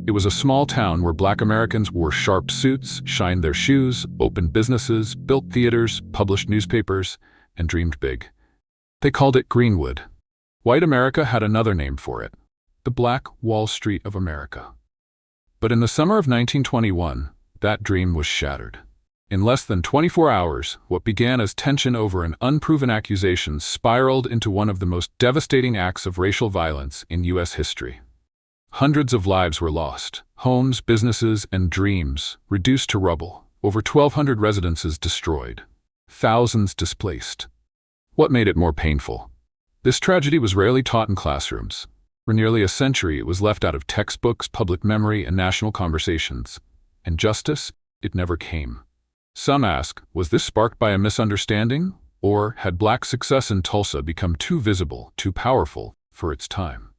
It was a small town where Black Americans wore sharp suits, shined their shoes, opened businesses, built theaters, published newspapers, and dreamed big. They called it Greenwood. White America had another name for it: the Black Wall Street of America. But in the summer of 1921, that dream was shattered. In less than 24 hours, what began as tension over an unproven accusation spiraled into one of the most devastating acts of racial violence in U.S. history. Hundreds of lives were lost, homes, businesses, and dreams reduced to rubble, over 1,200 residences destroyed, thousands displaced. What made it more painful? This tragedy was rarely taught in classrooms. For nearly a century, it was left out of textbooks, public memory, and national conversations. And justice? It never came. Some ask, was this sparked by a misunderstanding? Or had Black success in Tulsa become too visible, too powerful for its time?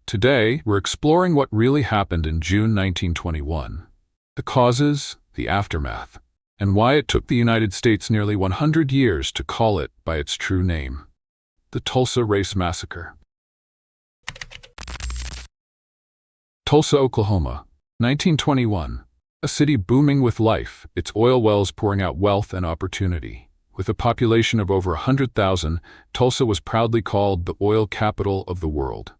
Today, we're exploring what really happened in June 1921, the causes, the aftermath, and why it took the United States nearly 100 years to call it by its true name: the Tulsa Race Massacre. Tulsa, Oklahoma, 1921. A city booming with life, its oil wells pouring out wealth and opportunity. With a population of over 100,000, Tulsa was proudly called the oil capital of the world.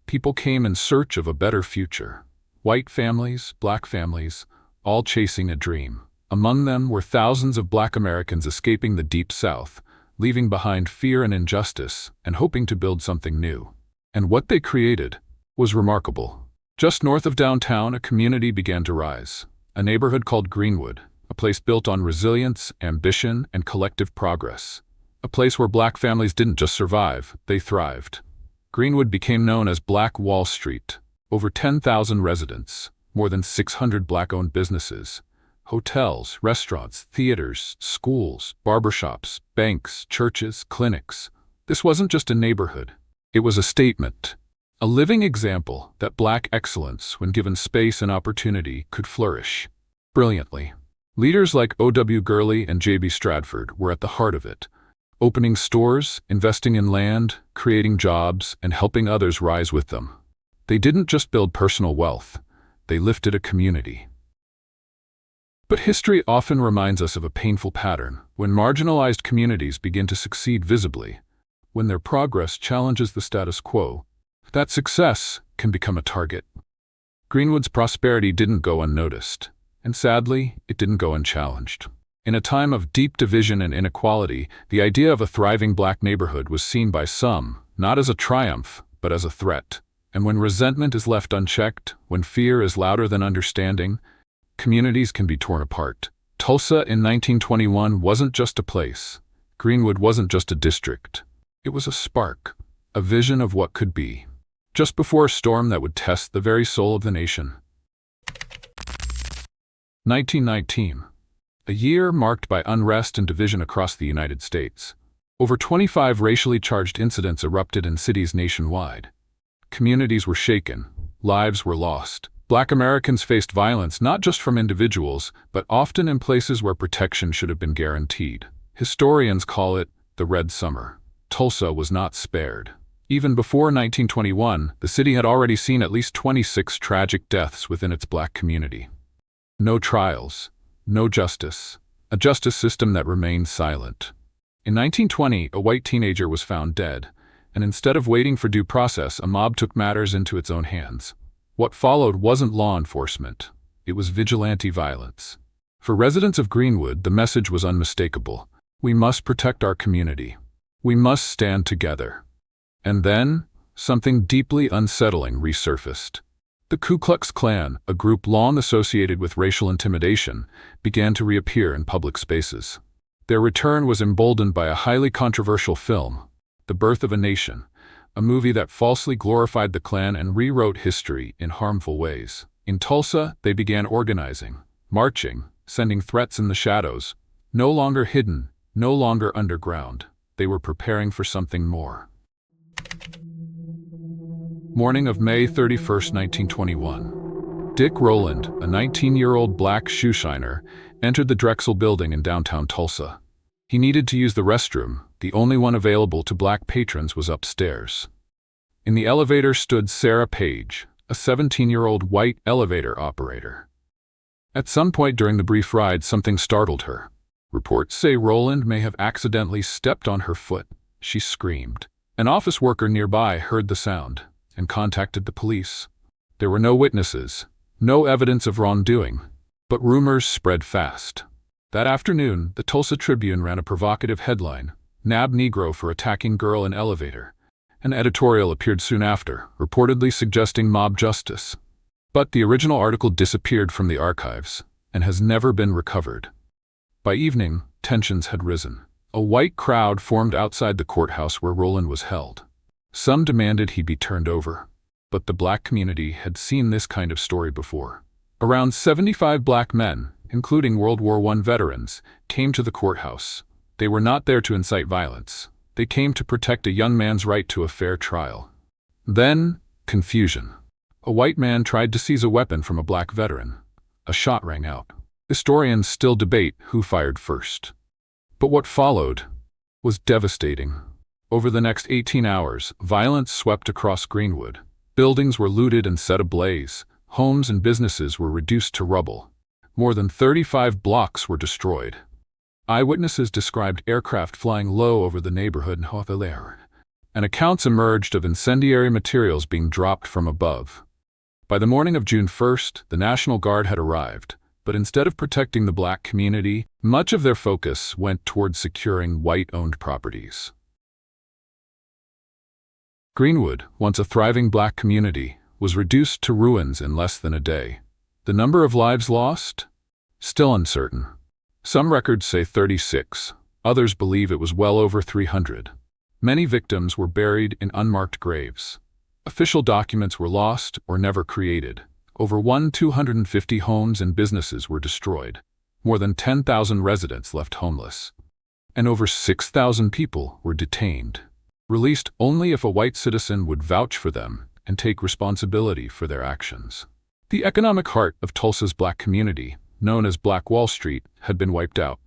People came in search of a better future. White families, Black families, all chasing a dream. Among them were thousands of Black Americans escaping the Deep South, leaving behind fear and injustice, and hoping to build something new. And what they created was remarkable. Just north of downtown, a community began to rise. A neighborhood called Greenwood, a place built on resilience, ambition, and collective progress. A place where Black families didn't just survive, they thrived. Greenwood became known as Black Wall Street. Over 10,000 residents, more than 600 Black-owned businesses, hotels, restaurants, theaters, schools, barbershops, banks, churches, clinics. This wasn't just a neighborhood. It was a statement, a living example that Black excellence, when given space and opportunity, could flourish brilliantly. Leaders like O.W. Gurley and J.B. Stratford were at the heart of it, opening stores, investing in land, creating jobs, and helping others rise with them. They didn't just build personal wealth, they lifted a community. But history often reminds us of a painful pattern: when marginalized communities begin to succeed visibly, when their progress challenges the status quo, that success can become a target. Greenwood's prosperity didn't go unnoticed, and sadly, it didn't go unchallenged. In a time of deep division and inequality, the idea of a thriving Black neighborhood was seen by some, not as a triumph, but as a threat. And when resentment is left unchecked, when fear is louder than understanding, communities can be torn apart. Tulsa in 1921 wasn't just a place. Greenwood wasn't just a district. It was a spark, a vision of what could be, just before a storm that would test the very soul of the nation. 1919. A year marked by unrest and division across the United States. Over 25 racially charged incidents erupted in cities nationwide. Communities were shaken, lives were lost. Black Americans faced violence not just from individuals, but often in places where protection should have been guaranteed. Historians call it the Red Summer. Tulsa was not spared. Even before 1921, the city had already seen at least 26 tragic deaths within its Black community. No trials, no justice, a justice system that remained silent. In 1920, a white teenager was found dead, and instead of waiting for due process, a mob took matters into its own hands. What followed wasn't law enforcement, it was vigilante violence. For residents of Greenwood, the message was unmistakable: we must protect our community. We must stand together. And then, something deeply unsettling resurfaced. The Ku Klux Klan, a group long associated with racial intimidation, began to reappear in public spaces. Their return was emboldened by a highly controversial film, The Birth of a Nation, a movie that falsely glorified the Klan and rewrote history in harmful ways. In Tulsa, they began organizing, marching, sending threats in the shadows. No longer hidden, no longer underground. They were preparing for something more. Morning of May 31, 1921. Dick Rowland, a 19-year-old Black shoeshiner, entered the Drexel building in downtown Tulsa. He needed to use the restroom. The only one available to Black patrons was upstairs. In the elevator stood Sarah Page, a 17-year-old white elevator operator. At some point during the brief ride, something startled her. Reports say Roland may have accidentally stepped on her foot. She screamed. An office worker nearby heard the sound and contacted the police. There were no witnesses, no evidence of wrongdoing, but rumors spread fast. That afternoon, the Tulsa Tribune ran a provocative headline, "Nab Negro for attacking girl in elevator." An editorial appeared soon after, reportedly suggesting mob justice. But the original article disappeared from the archives and has never been recovered. By evening, tensions had risen. A white crowd formed outside the courthouse where Roland was held. Some demanded he be turned over, but the black community had seen this kind of story before. Around 75 black men, including World War I veterans, came to the courthouse. They were not there to incite violence. They came to protect a young man's right to a fair trial. Then, confusion. A white man tried to seize a weapon from a black veteran. A shot rang out. Historians still debate who fired first. But what followed was devastating. Over the next 18 hours, violence swept across Greenwood. Buildings were looted and set ablaze. Homes and businesses were reduced to rubble. More than 35 blocks were destroyed. Eyewitnesses described aircraft flying low over the neighborhood in Hothelair, and accounts emerged of incendiary materials being dropped from above. By the morning of June 1st, the National Guard had arrived, but instead of protecting the black community, much of their focus went toward securing white-owned properties. Greenwood, once a thriving black community, was reduced to ruins in less than a day. The number of lives lost? Still uncertain. Some records say 36, others believe it was well over 300. Many victims were buried in unmarked graves. Official documents were lost or never created. Over 250 homes and businesses were destroyed. More than 10,000 residents left homeless. And over 6,000 people were detained, released only if a white citizen would vouch for them and take responsibility for their actions. The economic heart of Tulsa's black community, known as Black Wall Street, had been wiped out.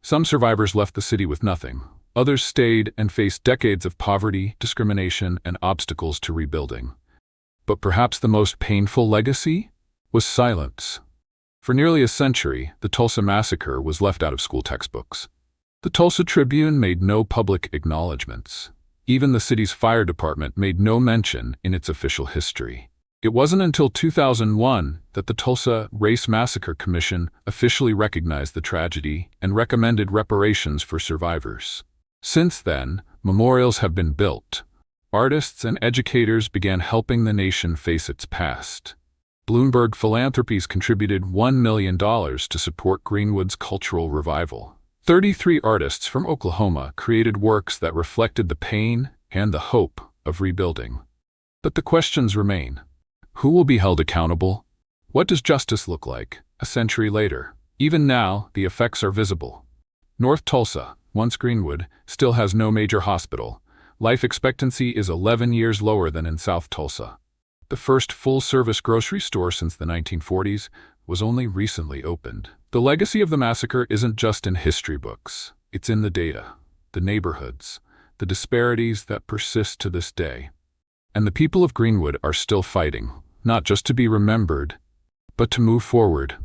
Some survivors left the city with nothing. Others stayed and faced decades of poverty, discrimination, and obstacles to rebuilding. But perhaps the most painful legacy was silence. For nearly a century, the Tulsa Massacre was left out of school textbooks. The Tulsa Tribune made no public acknowledgments. Even the city's fire department made no mention in its official history. It wasn't until 2001 that the Tulsa Race Massacre Commission officially recognized the tragedy and recommended reparations for survivors. Since then, memorials have been built. Artists and educators began helping the nation face its past. Bloomberg Philanthropies contributed $1 million to support Greenwood's cultural revival. 33 artists from Oklahoma created works that reflected the pain and the hope of rebuilding. But the questions remain. Who will be held accountable? What does justice look like a century later? Even now, the effects are visible. North Tulsa, once Greenwood, still has no major hospital. Life expectancy is 11 years lower than in South Tulsa. The first full-service grocery store since the 1940s was only recently opened. The legacy of the massacre isn't just in history books. It's in the data, the neighborhoods, the disparities that persist to this day. And the people of Greenwood are still fighting, not just to be remembered, but to move forward.